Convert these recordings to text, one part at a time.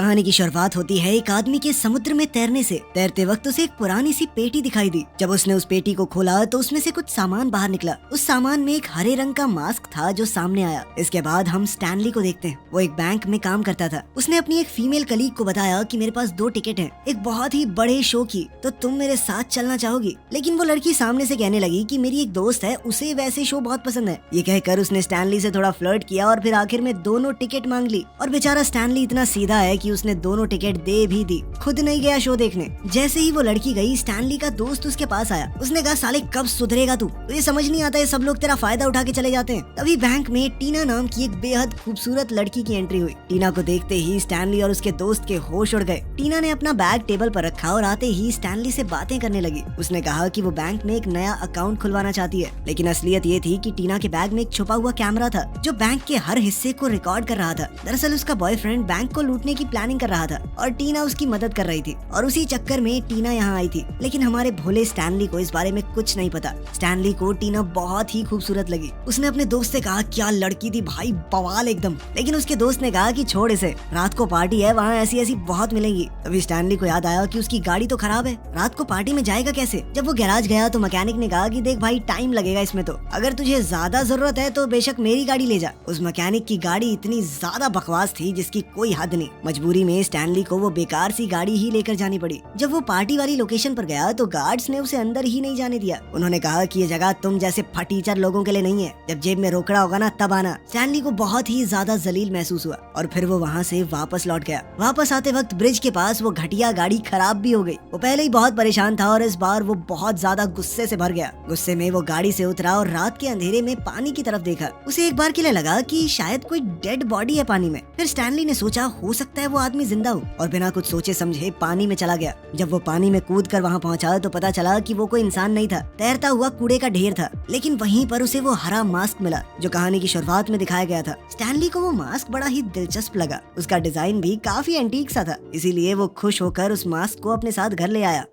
कहानी की शुरुआत होती है एक आदमी के समुद्र में तैरने से। तैरते वक्त उसे एक पुरानी सी पेटी दिखाई दी। जब उसने उस पेटी को खोला तो उसमें से कुछ सामान बाहर निकला। उस सामान में एक हरे रंग का मास्क था जो सामने आया। इसके बाद हम स्टैनली को देखते हैं। वो एक बैंक में काम करता था। उसने अपनी एक फीमेल कलीग को बताया कि मेरे पास 2 टिकट हैं, एक बहुत ही बड़े शो की, तो तुम मेरे साथ चलना चाहोगी? लेकिन वो लड़की सामने से कहने लगी कि मेरी एक दोस्त है, उसे वैसे शो बहुत पसंद है। ये कहकर उसने स्टैनली से थोड़ा फ्लर्ट किया और फिर आखिर में दोनों टिकट मांग ली। और बेचारा स्टैनली इतना सीधा है कि उसने दोनों टिकट दे भी दी, खुद नहीं गया शो देखने। जैसे ही वो लड़की गई, स्टैनली का दोस्त उसके पास आया। उसने कहा, साले कब सुधरेगा तू? तुझे समझ नहीं आता है, सब लोग तेरा फायदा उठा के चले जाते हैं। तभी बैंक में टीना नाम की एक बेहद खूबसूरत लड़की की एंट्री हुई। टीना को देखते ही स्टैनली और उसके दोस्त के होश उड़ गए। टीना ने अपना बैग टेबल पर रखा और आते ही स्टैनली से बातें करने लगी। उसने कहा कि वो बैंक में एक नया अकाउंट खुलवाना चाहती है, लेकिन असलियत ये थी कि टीना के बैग में एक छुपा हुआ कैमरा था जो बैंक के हर हिस्से को रिकॉर्ड कर रहा था। दरअसल उसका बॉयफ्रेंड बैंक को लूटने की प्लानिंग कर रहा था और टीना उसकी मदद कर रही थी, और उसी चक्कर में टीना यहाँ आई थी। लेकिन हमारे भोले स्टैनली को इस बारे में कुछ नहीं पता। स्टैनली को टीना बहुत ही खूबसूरत लगी। उसने अपने दोस्त से कहा, क्या लड़की थी भाई, बवाल एकदम। लेकिन उसके दोस्त ने कहा कि छोड़ इसे, रात को पार्टी है, वहाँ ऐसी ऐसी बहुत मिलेंगी। तभी स्टैनली को याद आया कि उसकी गाड़ी तो खराब है, रात को पार्टी में जाएगा कैसे? जब वो गैराज गया तो मैकेनिक ने कहा कि देख भाई, टाइम लगेगा इसमें, तो अगर तुझे ज्यादा जरूरत है तो बेशक मेरी गाड़ी ले जा। उस मैकेनिक की गाड़ी इतनी ज्यादा बकवास थी जिसकी कोई हद नहीं। मजबूरी में स्टैनली को वो बेकार सी गाड़ी ही लेकर जानी पड़ी। जब वो पार्टी वाली लोकेशन पर गया तो गार्ड्स ने उसे अंदर ही नहीं जाने दिया। उन्होंने कहा कि ये जगह तुम जैसे फटीचर लोगों के लिए नहीं है, जब जेब में रोकड़ा होगा ना तब आना। स्टैनली को बहुत ही ज्यादा जलील महसूस हुआ और फिर वो वहाँ से वापस लौट गया। वापस आते वक्त ब्रिज के पास वो घटिया गाड़ी खराब भी हो गई। वो पहले ही बहुत परेशान था और इस बार वो बहुत ज्यादा गुस्से से भर गया। गुस्से में वो गाड़ी से उतरा और रात के अंधेरे में पानी की तरफ देखा। उसे एक बार के लिए लगा कि शायद कोई डेड बॉडी है पानी में। फिर स्टैनली ने सोचा, हो सकता है वो आदमी जिंदा हो, और बिना कुछ सोचे समझे पानी में चला गया। जब वो पानी में कूद कर वहाँ पहुँचा तो पता चला कि वो कोई इंसान नहीं था, तैरता हुआ कूड़े का ढेर था। लेकिन वहीं पर उसे वो हरा मास्क मिला जो कहानी की शुरुआत में दिखाया गया था। स्टैनली को वो मास्क बड़ा ही दिलचस्प लगा। उसका डिजाइन भी काफी एंटीक सा था, इसीलिए वो खुश होकर उस मास्क को अपने साथ घर ले आया।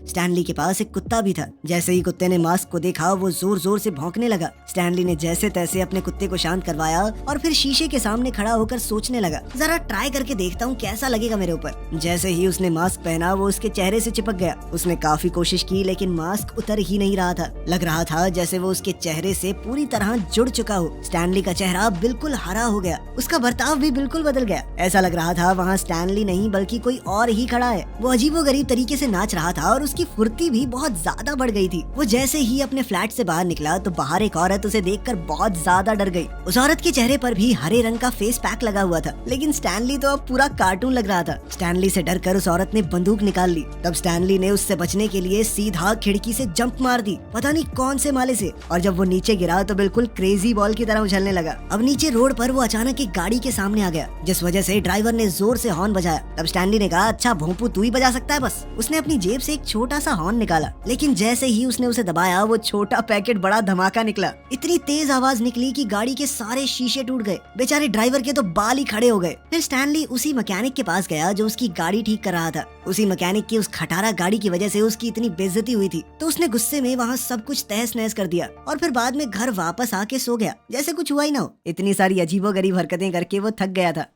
स्टैनली के पास एक कुत्ता भी था। जैसे ही कुत्ते ने मास्क को देखा वो जोर जोर से भौंकने लगा। स्टैनली ने जैसे तैसे अपने कुत्ते को शांत करवाया और फिर शीशे के सामने खड़ा होकर सोचने लगा, जरा ट्राई करके देखता हूँ कैसा लगेगा मेरे ऊपर। जैसे ही उसने मास्क पहना वो उसके चेहरे से चिपक गया। उसने काफी कोशिश की लेकिन मास्क उतर ही नहीं रहा था। लग रहा था जैसे वो उसके चेहरे से पूरी तरह जुड़ चुका हो। स्टैनली का चेहरा बिल्कुल हरा हो गया, उसका बर्ताव भी बिल्कुल बदल गया। ऐसा लग रहा था वहाँ स्टैनली नहीं बल्कि कोई और ही खड़ा है। वो अजीबोगरीब तरीके से नाच रहा था और उसकी फुर्ती भी बहुत ज्यादा बढ़ गई थी। वो जैसे ही अपने फ्लैट से बाहर निकला तो बाहर एक औरत उसे देखकर बहुत ज्यादा डर गई। उस औरत के चेहरे पर भी हरे रंग का फेस पैक लगा हुआ था, लेकिन स्टैनली तो अब पूरा कार्टून लग रहा था। स्टैनली से डरकर उस औरत ने बंदूक निकाल ली। तब स्टैनली ने उससे बचने के लिए सीधा खिड़की से जंप मार दी, पता नहीं कौन से माले से। और जब वो नीचे गिरा तो बिल्कुल क्रेजी बॉल की तरह उछलने लगा। अब नीचे रोड पर वो अचानक एक गाड़ी के सामने आ गया, जिस वजह से ड्राइवर ने जोर से हॉर्न बजाया। तब स्टैनली ने कहा, अच्छा भोंपू तू ही बजा सकता है बस। उसने अपनी जेब से एक छोटा सा हॉर्न निकाला, लेकिन जैसे ही उसने उसे दबाया वो छोटा पैकेट बड़ा धमाका निकला। इतनी तेज आवाज निकली कि गाड़ी के सारे शीशे टूट गए। बेचारे ड्राइवर के तो बाल ही खड़े हो गए। फिर स्टैनली उसी मैकेनिक के पास गया जो उसकी गाड़ी ठीक कर रहा था। उसी मैकेनिक की उस खटारा गाड़ी की वजह से उसकी इतनी बेइज्जती हुई थी, तो उसने गुस्से में वहाँ सब कुछ तहस नहस कर दिया और फिर बाद में घर वापस आके सो गया जैसे कुछ हुआ ही ना हो। इतनी सारी अजीबोगरीब हरकतें करके वो थक गया था।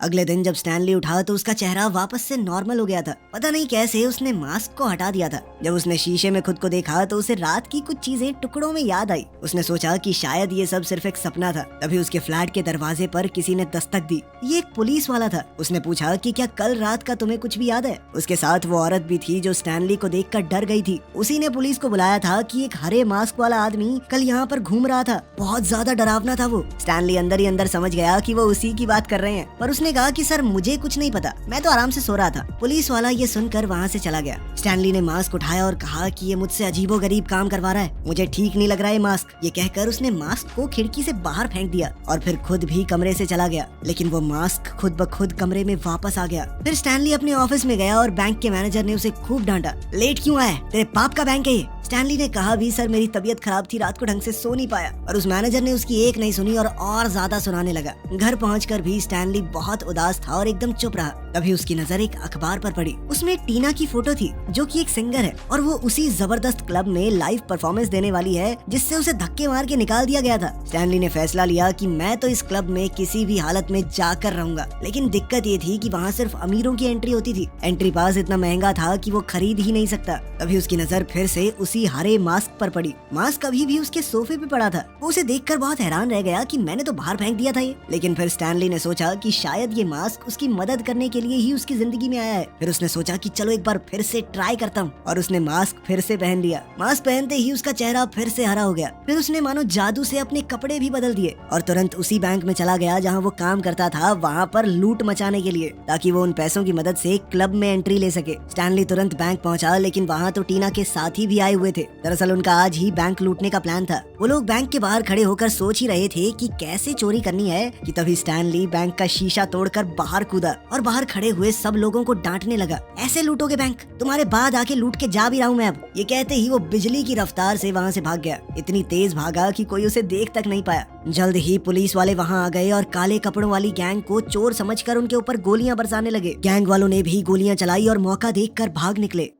अगले दिन जब स्टैनली उठा तो उसका चेहरा वापस से नॉर्मल हो गया था। पता नहीं कैसे उसने मास्क को हटा दिया था। जब उसने शीशे में खुद को देखा तो उसे रात की कुछ चीजें टुकड़ों में याद आई। उसने सोचा कि शायद ये सब सिर्फ एक सपना था। तभी उसके फ्लैट के दरवाजे पर किसी ने दस्तक दी। ये एक पुलिस वाला था। उसने पूछा कि क्या कल रात का तुम्हें कुछ भी याद है? उसके साथ वो औरत भी थी जो स्टैनली को देखकर डर गई थी। उसी ने पुलिस को बुलाया था कि एक हरे मास्क वाला आदमी कल यहाँ पर घूम रहा था। बहुत ज्यादा डरावना था वो। स्टैनली अंदर ही अंदर समझ गया कि वो उसी की बात कर रहे हैं, पर उसने कहा कि सर मुझे कुछ नहीं पता, मैं तो आराम से सो रहा था। पुलिस वाला ये सुनकर वहाँ से चला गया। स्टैनली ने मास्क उठाया और कहा कि ये मुझसे अजीबोगरीब काम करवा रहा है, मुझे ठीक नहीं लग रहा है मास्क। ये कहकर उसने मास्क को खिड़की से बाहर फेंक दिया और फिर खुद भी कमरे से चला गया। लेकिन वो मास्क खुद ब खुद कमरे में वापस आ गया। फिर स्टैनली अपने ऑफिस में गया और बैंक के मैनेजर ने उसे खूब डांटा। लेट क्यों आया? तेरे बाप का बैंक है ये। स्टैनली ने कहा, भी सर मेरी तबीयत खराब थी, रात को ढंग से सो नहीं पाया। और उस मैनेजर ने उसकी एक नहीं सुनी और ज्यादा सुनाने लगा। घर पहुंचकर भी स्टैनली बहुत उदास था और एकदम चुप रहा। तभी उसकी नजर एक अखबार पर पड़ी। उसमें टीना की फोटो थी जो कि एक सिंगर है और वो उसी जबरदस्त क्लब में लाइव परफॉर्मेंस देने वाली है जिससे उसे धक्के मार के निकाल दिया गया था। स्टैनली ने फैसला लिया कि मैं तो इस क्लब में किसी भी हालत में जाकर रहूंगा, लेकिन दिक्कत ये थी कि वहाँ सिर्फ अमीरों की एंट्री होती थी। एंट्री पास इतना महंगा था कि वो खरीद ही नहीं सकता। तभी उसकी नजर फिर से उसी हरे मास्क पर पड़ी। मास्क अभी भी उसके सोफे पे पड़ा था। वो उसे देखकर बहुत हैरान रह गया कि मैंने तो बाहर फेंक दिया था ये। लेकिन फिर स्टैनली ने सोचा कि शायद ये मास्क उसकी मदद करने के लिए ही उसकी जिंदगी में आया है। फिर उसने सोचा कि चलो एक बार फिर से ट्राई करता हूँ और उसने मास्क फिर से पहन लिया। मास्क पहनते ही उसका चेहरा फिर से हरा हो गया। फिर उसने मानो जादू से अपने कपड़े भी बदल दिए और तुरंत उसी बैंक में चला गया जहाँ वो काम करता था, वहाँ पर लूट मचाने के लिए, ताकि वो उन पैसों की मदद से क्लब में एंट्री ले सके। स्टैनली तुरंत बैंक पहुँचा, लेकिन वहाँ तो टीना के साथी भी आए हुए थे। दरअसल उनका आज ही बैंक लूटने का प्लान था। वो लोग बैंक के बाहर खड़े होकर सोच ही रहे थे कि कैसे चोरी करनी है कि तभी स्टैनली बैंक का शीशा तोड़कर बाहर कूदा और बाहर खड़े हुए सब लोगों को डांटने लगा। ऐसे लूटोगे बैंक? तुम्हारे बाद आके लूट के जा भी रहा हूँ मैं अब। ये कहते ही वो बिजली की रफ्तार से वहाँ से भाग गया। इतनी तेज भागा कि कोई उसे देख तक नहीं पाया। जल्द ही पुलिस वाले वहाँ आ गए और काले कपड़ों वाली गैंग को चोर समझकर उनके ऊपर गोलियां बरसाने लगे। गैंग वालों ने भी गोलियां चलाई और मौका देखकर भाग निकले।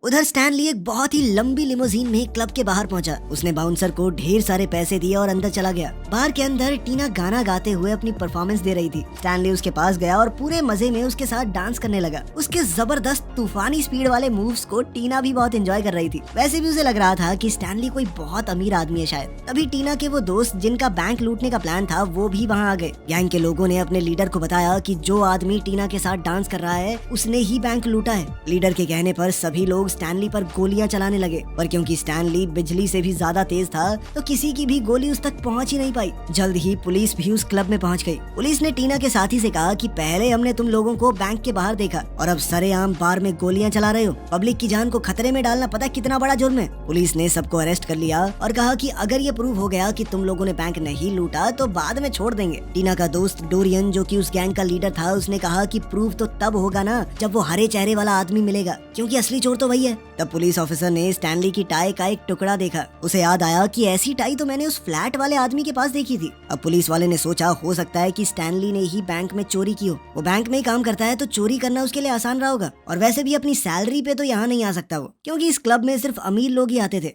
उधर स्टैनली एक बहुत ही लंबी लिमोजीन में क्लब के बाहर पहुंचा। उसने बाउंसर को ढेर सारे पैसे दिए और अंदर चला गया। बार के अंदर टीना गाना गाते हुए अपनी परफॉर्मेंस दे रही थी। स्टैनली उसके पास गया और पूरे मजे में उसके साथ डांस करने लगा। उसके जबरदस्त तूफानी स्पीड वाले मूव्स को टीना भी बहुत एंजॉय कर रही थी। वैसे भी उसे लग रहा था कि स्टैनली कोई बहुत अमीर आदमी है शायद। तभी टीना के वो दोस्त जिनका बैंक लूटने का प्लान था वो भी वहाँ आ गए। गैंग के लोगों ने अपने लीडर को बताया कि जो आदमी टीना के साथ डांस कर रहा है उसने ही बैंक लूटा है। लीडर के कहने पर सभी लोग स्टैनली पर गोलियां चलाने लगे, पर क्योंकि स्टैनली बिजली से भी ज्यादा तेज था तो किसी की भी गोली उस तक पहुंच ही नहीं पाई। जल्द ही पुलिस भी उस क्लब में पहुंच गई। पुलिस ने टीना के साथी से कहा कि पहले हमने तुम लोगों को बैंक के बाहर देखा और अब सरेआम बार में गोलियां चला रहे हो। पब्लिक की जान को खतरे में डालना पता कितना बड़ा जुर्म है। पुलिस ने सबको अरेस्ट कर लिया और कहा कि अगर ये प्रूव हो गया कि तुम लोगों ने बैंक नहीं लूटा तो बाद में छोड़ देंगे। टीना का दोस्त डोरियन जो कि उस गैंग का लीडर था, उसने कहा कि प्रूव तो तब होगा ना जब वो हरे चेहरे वाला आदमी मिलेगा, क्योंकि असली चोर तो वही है। तब पुलिस ऑफिसर ने स्टैनली की टाई का एक टुकड़ा देखा। उसे याद आया कि ऐसी टाई तो मैंने उस फ्लैट वाले आदमी के पास देखी थी। अब पुलिस वाले ने सोचा हो सकता है कि स्टैनली ने ही बैंक में चोरी की हो। वो बैंक में ही काम करता है तो चोरी करना उसके लिए आसान रहा होगा, और वैसे भी अपनी सैलरी पे तो यहाँ नहीं आ सकता वो, क्योंकि इस क्लब में सिर्फ अमीर लोग ही आते थे।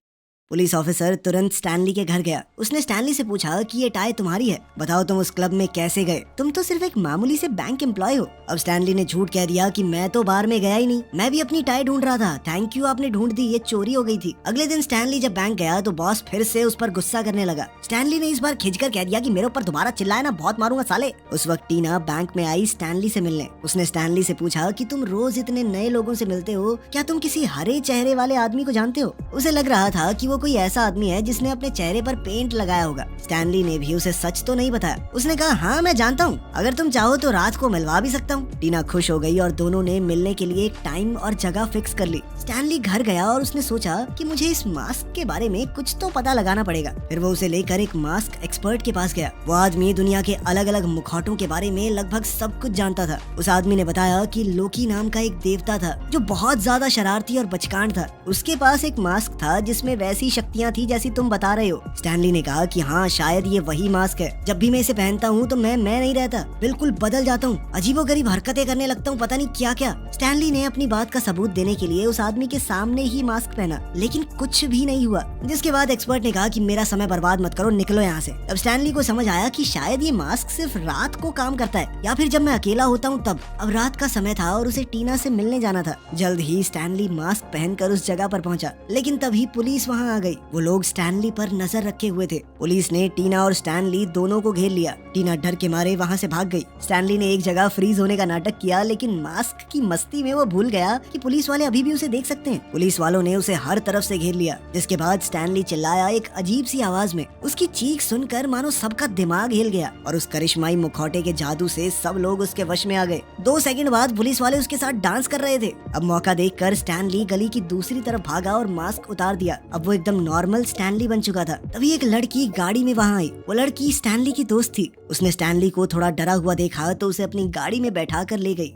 पुलिस ऑफिसर तुरंत स्टैनली के घर गया। उसने स्टैनली से पूछा कि ये टाई तुम्हारी है, बताओ तुम उस क्लब में कैसे गए? तुम तो सिर्फ एक मामूली से बैंक एम्प्लॉय हो। अब स्टैनली ने झूठ कह दिया कि मैं तो बार में गया ही नहीं, मैं भी अपनी टाई ढूंढ रहा था। थैंक यू, आपने ढूंढ दी, ये चोरी हो गई थी। अगले दिन स्टैनली जब बैंक गया तो बॉस फिर से उस पर गुस्सा करने लगा। स्टैनली ने इस बार खिंचकर कह दिया कि मेरे ऊपर दोबारा चिल्लाए ना, बहुत मारूंगा साले। उस वक्त टीना बैंक में आई स्टैनली से मिलने। उसने स्टैनली से पूछा कि तुम रोज इतने नए लोगों से मिलते हो, क्या तुम किसी हरे चेहरे वाले आदमी को जानते हो? उसे लग रहा था कि वो कोई ऐसा आदमी है जिसने अपने चेहरे पर पेंट लगाया होगा। स्टैनली ने भी उसे सच तो नहीं बताया। उसने कहा हाँ मैं जानता हूँ, अगर तुम चाहो तो रात को मिलवा भी सकता हूँ। टीना खुश हो गई और दोनों ने मिलने के लिए एक टाइम और जगह फिक्स कर ली। स्टैनली घर गया और उसने सोचा कि मुझे इस मास्क के बारे में कुछ तो पता लगाना पड़ेगा। फिर वो उसे लेकर एक मास्क एक्सपर्ट के पास गया। वो आदमी दुनिया के अलग अलग मुखौटों के बारे में लगभग सब कुछ जानता था। उस आदमी ने बताया कि लोकी नाम का एक देवता था जो बहुत ज्यादा शरारती और बचकान था। उसके पास एक मास्क था जिसमें वैसी शक्तियाँ थी जैसी तुम बता रहे हो। स्टैनली ने कहा कि हाँ शायद ये वही मास्क है। जब भी मैं इसे पहनता हूँ तो मैं नहीं रहता, बिल्कुल बदल जाता हूँ, अजीबोगरीब हरकतें करने लगता हूँ, पता नहीं क्या क्या। स्टैनली ने अपनी बात का सबूत देने के लिए उस आदमी के सामने ही मास्क पहना, लेकिन कुछ भी नहीं हुआ। जिसके बाद एक्सपर्ट ने कहा कि मेरा समय बर्बाद मत करो, निकलो यहाँ से। अब स्टैनली को समझ आया कि शायद ये मास्क सिर्फ रात को काम करता है या फिर जब मैं अकेला होता हूँ तब। अब रात का समय था और उसे टीना से मिलने जाना था। जल्द ही स्टैनली मास्क पहनकर उस जगह पर पहुंचा, लेकिन तभी पुलिस वहाँ आ गई। वो लोग स्टैनली पर नजर रखे हुए थे। पुलिस ने टीना और स्टैनली दोनों को घेर लिया। टीना डर के मारे वहाँ से भाग गई। स्टैनली ने एक जगह फ्रीज होने का नाटक किया, लेकिन मास्क की मस्ती में वो भूल गया कि पुलिस वाले अभी भी उसे देख सकते हैं। पुलिस वालों ने उसे हर तरफ से घेर लिया, जिसके बाद स्टैनली चिल्लाया एक अजीब सी आवाज में। उसकी चीख सुनकर मानो सबका दिमाग हिल गया और उस करिश्माई मुखौटे के जादू से सब लोग उसके वश में आ गए। 2 सेकंड बाद पुलिस वाले उसके साथ डांस कर रहे थे। अब मौका देखकर स्टैनली गली की दूसरी तरफ भागा और मास्क उतार दिया। अब वो एकदम नॉर्मल स्टैनली बन चुका था। तभी एक लड़की गाड़ी में वहाँ आई। वो लड़की स्टैनली की दोस्त थी। उसने स्टैनली को थोड़ा डरा हुआ देखा तो उसे अपनी गाड़ी में बैठा कर ले गई।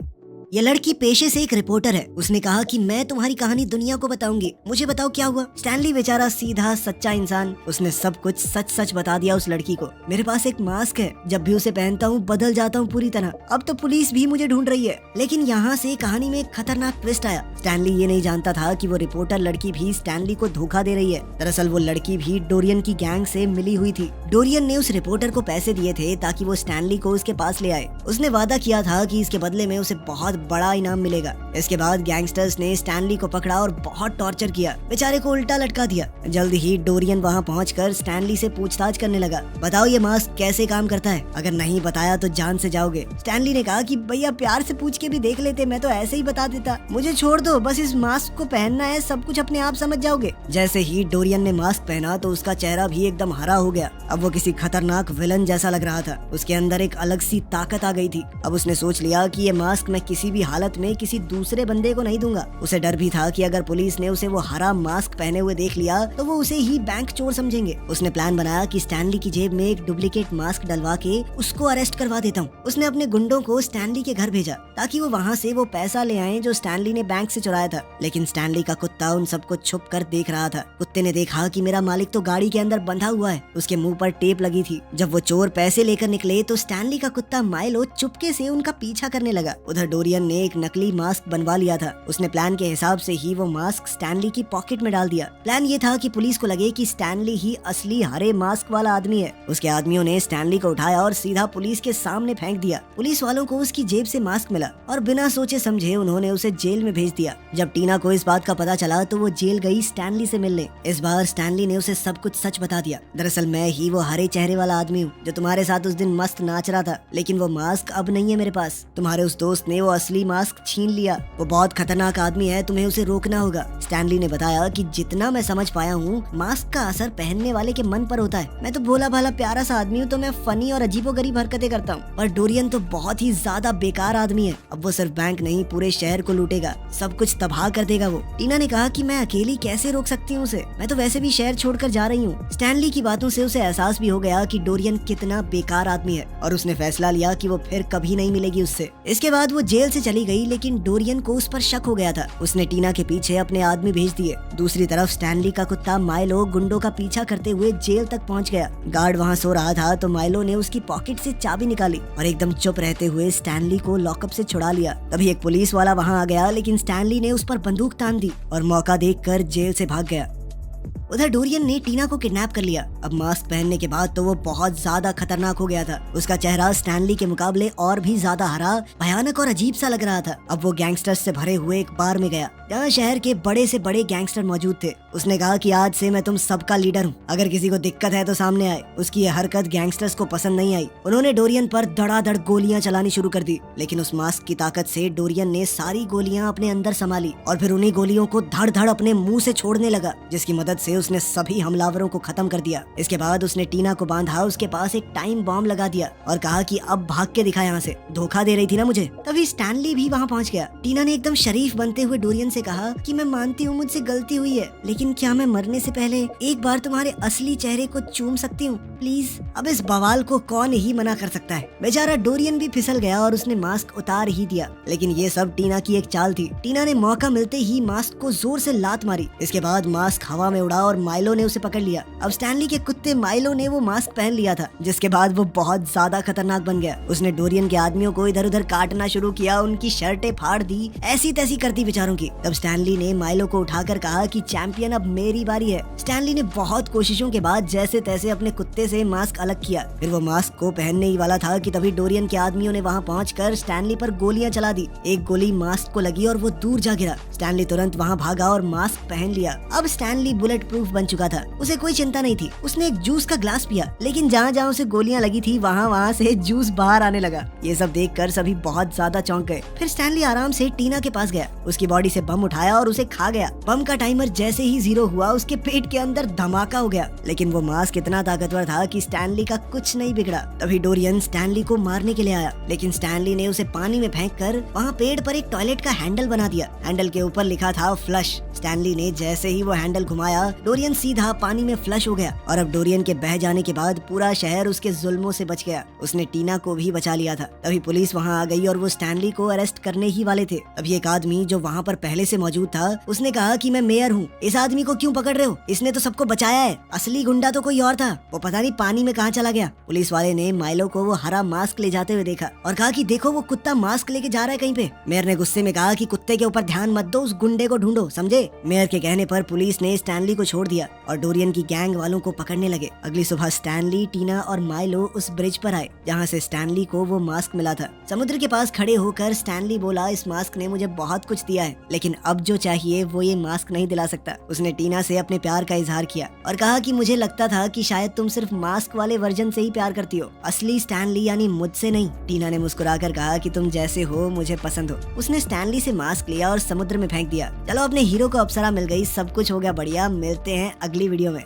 ये लड़की पेशे से एक रिपोर्टर है। उसने कहा कि मैं तुम्हारी कहानी दुनिया को बताऊंगी, मुझे बताओ क्या हुआ। स्टैनली बेचारा सीधा सच्चा इंसान, उसने सब कुछ सच सच बता दिया उस लड़की को। मेरे पास एक मास्क है, जब भी उसे पहनता हूँ बदल जाता हूँ पूरी तरह। अब तो पुलिस भी मुझे ढूंढ रही है। लेकिन यहाँ से कहानी में एक खतरनाक ट्विस्ट आया। स्टैनली ये नहीं जानता था कि वो रिपोर्टर लड़की भी स्टैनली को धोखा दे रही है। दरअसल वो लड़की भी डोरियन की गैंग से मिली हुई थी। डोरियन ने उस रिपोर्टर को पैसे दिए थे ताकि वो स्टैनली को उसके पास ले आए। उसने वादा किया था कि इसके बदले में उसे बहुत बड़ा इनाम मिलेगा। इसके बाद गैंगस्टर्स ने स्टैनली को पकड़ा और बहुत टॉर्चर किया, बेचारे को उल्टा लटका दिया। जल्द ही डोरियन वहाँ पहुंचकर स्टैनली से पूछताछ करने लगा। बताओ ये मास्क कैसे काम करता है, अगर नहीं बताया तो जान से जाओगे। स्टैनली ने कहा कि भैया प्यार से पूछ के भी देख लेते, मैं तो ऐसे ही बता देता, मुझे छोड़ दो, बस इस मास्क को पहनना है, सब कुछ अपने आप समझ जाओगे। जैसे ही डोरियन ने मास्क पहना तो उसका चेहरा भी एकदम हरा हो गया। अब वो किसी खतरनाक विलन जैसा लग रहा था। उसके अंदर एक अलग सी ताकत आ गई थी। अब उसने सोच लिया कि ये मास्क मैं किसी भी हालत में किसी दूसरे बंदे को नहीं दूंगा। उसे डर भी था कि अगर पुलिस ने उसे वो हरा मास्क पहने हुए देख लिया तो वो उसे ही बैंक चोर समझेंगे। उसने प्लान बनाया कि स्टैनली की जेब में एक डुप्लीकेट मास्क डलवा के उसको अरेस्ट करवा देता हूँ। उसने अपने गुंडों को स्टैनली के घर भेजा ताकि वो वहाँ से वो पैसा ले आए जो स्टैनली ने बैंक से चुराया था। लेकिन स्टैनली का कुत्ता उन सबको छुप कर देख रहा था। कुत्ते ने देखा कि मेरा मालिक तो गाड़ी के अंदर बंधा हुआ है। उसके मुंह पर टेप लगी थी। जब वो चोर पैसे लेकर निकले तो स्टैनली का कुत्ता माइलो चुपके से उनका पीछा करने लगा। उधर डोरियन ने एक नकली मास्क बनवा लिया था। उसने प्लान के हिसाब से ही वो मास्क स्टैनली की पॉकेट में डाल दिया। प्लान ये था कि पुलिस को लगे कि स्टैनली ही असली हरे मास्क वाला आदमी है। उसके आदमियों ने स्टैनली को उठाया और सीधा पुलिस के सामने फेंक दिया। पुलिस वालों को उसकी जेब से मास्क मिला और बिना सोचे समझे उन्होंने उसे जेल में भेज दिया। जब टीना को इस बात का पता चला तो वो जेल गई स्टैनली से मिलने। इस बार स्टैनली ने उसे सब कुछ सच बता दिया। दरअसल मैं ही वो हरे चेहरे वाला आदमी हूँ जो तुम्हारे साथ उस दिन मस्त नाच रहा था, लेकिन वो मास्क अब नहीं है मेरे पास। तुम्हारे उस दोस्त ने वो असली मास्क छीन लिया। वो बहुत खतरनाक आदमी है, तुम्हें उसे रोकना होगा। स्टैनली ने बताया कि जितना मैं समझ पाया हूँ मास्क का असर पहनने वाले के मन पर होता है। मैं तो भोला भाला प्यारा सा आदमी हूँ, तो मैं फनी और अजीबोगरीब हरकतें करता हूँ, पर डोरियन तो बहुत ही ज्यादा बेकार आदमी है। अब वो सिर्फ बैंक नहीं पूरे शहर को लूटेगा, सब कुछ तबाह कर देगा वो। टीना ने कहा कि मैं अकेली कैसे रोक सकती हूँ उसे, मैं तो वैसे भी शहर छोड़कर जा रही हूँ। स्टैनली की बातों से उसे एहसास भी हो गया कि डोरियन कितना बेकार आदमी है और उसने फैसला लिया कि वो फिर कभी नहीं मिलेगी उससे। इसके बाद वो जेल से चली गई, लेकिन डोरियन को उस पर शक हो गया था। उसने टीना के पीछे अपने आदमी भेज दिए। दूसरी तरफ स्टैनली का कुत्ता माइलो गुंडों का पीछा करते हुए जेल तक पहुंच गया। गार्ड वहां सो रहा था तो माइलो ने उसकी पॉकेट से चाबी निकाली और एकदम चुप रहते हुए स्टैनली को लॉकअप से छुड़ा लिया। तभी एक पुलिस वाला वहां आ गया, लेकिन स्टैनली ने उस पर बंदूक तान दी और मौका देखकर जेल से भाग गया। उधर डोरियन ने टीना को किडनैप कर लिया। अब मास्क पहनने के बाद तो वो बहुत ज्यादा खतरनाक हो गया था। उसका चेहरा स्टैनली के मुकाबले और भी ज्यादा हरा, भयानक और अजीब सा लग रहा था। अब वो गैंगस्टर्स से भरे हुए एक बार में गया जहाँ शहर के बड़े से बड़े गैंगस्टर मौजूद थे। उसने कहा कि आज से मैं तुम सबका लीडर हूँ, अगर किसी को दिक्कत है तो सामने आए। उसकी ये हरकत गैंगस्टर्स को पसंद नहीं आई। उन्होंने डोरियन पर धड़ाधड़ गोलियां चलानी शुरू कर दी, लेकिन उस मास्क की ताकत से डोरियन ने सारी गोलियां अपने अंदर संभाली और फिर उन्हीं गोलियों को धड़ धड़ अपने मुंह से छोड़ने लगा, जिसकी मदद से उसने सभी हमलावरों को खत्म कर दिया। इसके बाद उसने टीना को बांधा, उसके पास एक टाइम बॉम्ब लगा दिया और कहा कि अब भाग के दिखा यहाँ से, धोखा दे रही थी ना मुझे। तभी स्टैनली भी वहाँ पहुँच गया। टीना ने एकदम शरीफ बनते हुए डोरियन से कहा कि मैं मानती हूँ मुझसे गलती हुई है, लेकिन क्या मैं मरने से पहले एक बार तुम्हारे असली चेहरे को चूम सकती हूँ प्लीज। अब इस बवाल को कौन ही मना कर सकता है। बेचारा डोरियन भी फिसल गया और उसने मास्क उतार ही दिया, लेकिन ये सब टीना की एक चाल थी। टीना ने मौका मिलते ही मास्क को जोर से लात मारी। इसके बाद मास्क हवा में उड़ा और माइलो ने उसे पकड़ लिया। अब स्टैनली के कुत्ते माइलो ने वो मास्क पहन लिया था, जिसके बाद वो बहुत ज्यादा खतरनाक बन गया। उसने डोरियन के आदमियों को इधर उधर काटना शुरू किया, उनकी शर्टें फाड़ दी, ऐसी तैसी कर दी बेचारों की। तब स्टैनली ने माइलो को उठाकर कहा कि चैंपियन अब मेरी बारी है। स्टैनली ने बहुत कोशिशों के बाद जैसे तैसे अपने कुत्ते से मास्क अलग किया। फिर वो मास्क को पहनने ही वाला था कि तभी डोरियन के आदमियों ने वहाँ पहुंचकर स्टैनली पर गोलियां चला दी। एक गोली मास्क को लगी और वो दूर जा गिरा। स्टैनली तुरंत वहाँ भागा और मास्क पहन लिया। अब स्टैनली बुलेट प्रूफ बन चुका था, उसे कोई चिंता नहीं थी। उसने एक जूस का ग्लास पिया, लेकिन जहाँ जहाँ उसे गोलियां लगी थी वहाँ से जूस बाहर आने लगा। ये सब देखकर सभी बहुत ज्यादा चौंक गए। फिर स्टैनली आराम से टीना के पास गया, उसकी बॉडी से बम उठाया और उसे खा गया। बम का टाइमर जैसे ही 0 हुआ, उसके पेट के अंदर धमाका हो गया, लेकिन वो मास्क इतना ताकतवर था कि स्टैनली का कुछ नहीं बिगड़ा। तभी डोरियन स्टैनली को मारने के लिए आया, लेकिन स्टैनली ने उसे पानी में फेंककर वहाँ पेड़ पर एक टॉयलेट का हैंडल बना दिया। हैंडल के ऊपर लिखा था फ्लश। स्टैनली ने जैसे ही वो हैंडल घुमाया, डोरियन सीधा पानी में फ्लश हो गया और अब तरफ डोरियन के बह जाने के बाद पूरा शहर उसके जुल्मों से बच गया। उसने टीना को भी बचा लिया था। तभी पुलिस वहाँ आ गई और वो स्टैनली को अरेस्ट करने ही वाले थे। तभी एक आदमी जो वहाँ पर पहले से मौजूद था उसने कहा कि मैं मेयर हूँ, इस आदमी को क्यों पकड़ रहे हो, इसने तो सबको बचाया है, असली गुंडा तो कोई और था, वो पता नहीं पानी में कहाँ चला गया। पुलिस वाले ने माइलो को वो हरा मास्क ले जाते हुए देखा और कहा कि देखो वो कुत्ता मास्क लेके जा रहा है कहीं पे। मेयर ने गुस्से में कहा कि कुत्ते के ऊपर ध्यान मत दो, उस गुंडे को ढूंढो, समझे। मेयर के कहने पर पुलिस ने स्टैनली को छोड़ दिया और डोरियन की गैंग वालों को पकड़ने लगे। अगली सुबह स्टैनली, टीना और माइलो उस ब्रिज पर आए जहाँ से स्टैनली को वो मास्क मिला था। समुद्र के पास खड़े होकर स्टैनली बोला, इस मास्क ने मुझे बहुत कुछ दिया है, लेकिन अब जो चाहिए वो ये मास्क नहीं दिला सकता। उसने टीना से अपने प्यार का इजहार किया और कहा कि मुझे लगता था कि शायद तुम सिर्फ मास्क वाले वर्जन से ही प्यार करती हो, असली स्टैनली यानी मुझसे नहीं। टीना ने मुस्कुराकर कहा कि तुम जैसे हो मुझे पसंद हो। उसने स्टैनली से मास्क लिया और समुद्र में फेंक दिया। चलो अपने हीरो को अप्सरा मिल गई, सब कुछ हो गया बढ़िया। मिलते हैं अगली वीडियो में।